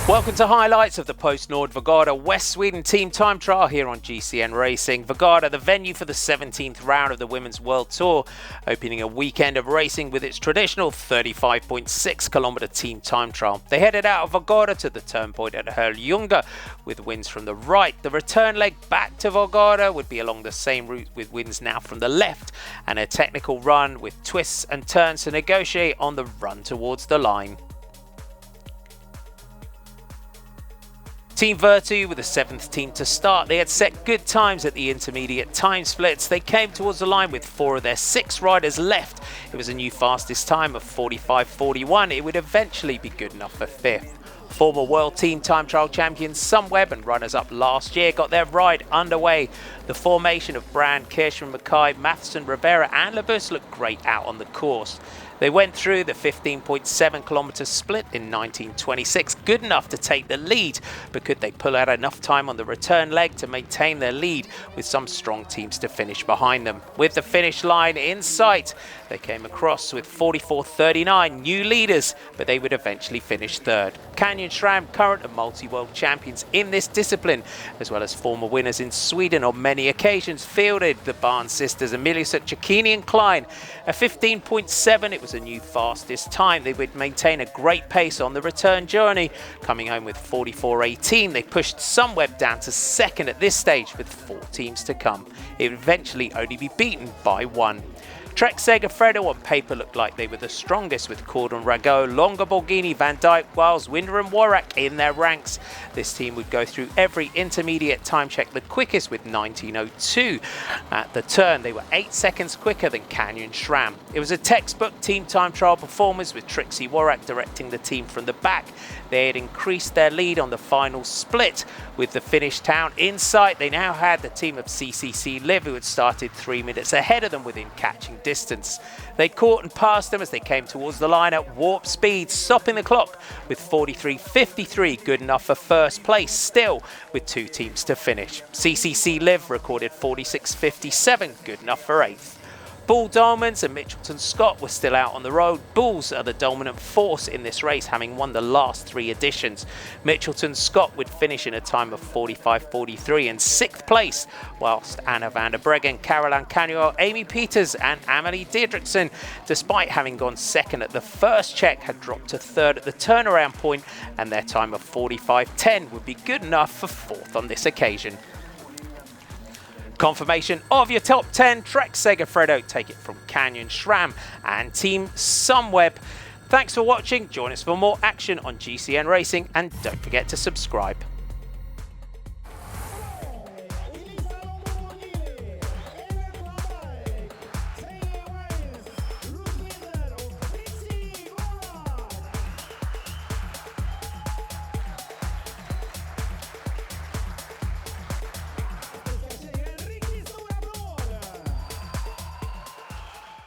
Welcome to highlights of the Post-Nord Vårgårda West Sweden team time trial here on GCN Racing. Vårgårda, the venue for the 17th round of the Women's World Tour, opening a weekend of racing with its traditional 35.6 kilometre team time trial. They headed out of Vårgårda to the turn point at Herrljunga with wins from the right. The return leg back to Vårgårda would be along the same route with wins now from the left and a technical run with twists and turns to negotiate on the run towards the line. Team Virtu were the 7th team to start. They had set good times at the intermediate time splits. They came towards the line with 4 of their 6 riders left. It was a new fastest time of 45.41. It would eventually be good enough for 5th. Former World Team Time Trial champions Sunweb and runners-up last year got their ride underway. The formation of Brand, Kirschman, Mackay, Matheson, Rivera and Labus looked great out on the course. They went through the 15.7 kilometre split in 1926, good enough to take the lead, but could they pull out enough time on the return leg to maintain their lead with some strong teams to finish behind them? With the finish line in sight, they came across with 44.39 new leaders, but they would eventually finish 3rd. Canyon SRAM, current and multi-world champions in this discipline, as well as former winners in Sweden on many occasions, fielded the Barnes sisters Emilius Cecchini and Klein. At 15.7, it was a new fastest time. They would maintain a great pace on the return journey. Coming home with 44.18, they pushed Sunweb down to 2nd at this stage with 4 teams to come. It would eventually only be beaten by 1. TREK-SEGAFREDO on paper looked like they were the strongest with Cordon Rago, Longa Borghini, Van Dijk, Wiles, Winder and Worak in their ranks. This team would go through every intermediate time check the quickest with 19.02. At the turn, they were 8 seconds quicker than Canyon SRAM. It was a textbook team time trial performance with Trixie Worak directing the team from the back. They had increased their lead on the final split. With the finish town in sight, they now had the team of CCC Liv, who had started 3 minutes ahead of them within catching distance. They caught and passed them as they came towards the line at warp speed, stopping the clock with 43.53, good enough for 1st place, still with 2 teams to finish. CCC Liv recorded 46.57, good enough for 8th. Boels-Dolmans and Mitchelton Scott were still out on the road. Bulls are the dominant force in this race, having won the last 3 editions. Mitchelton Scott would finish in a time of 45.43 in 6th place, whilst Anna van der Breggen, Caroline Canuel, Amy Peters and Amelie Didriksen, despite having gone 2nd at the first check, had dropped to 3rd at the turnaround point, and their time of 45.10 would be good enough for 4th on this occasion. Confirmation of your top 10, TREK-SEGAFREDO take it from Canyon SRAM and Team Sunweb. Thanks for watching. Join us for more action on GCN Racing and don't forget to subscribe.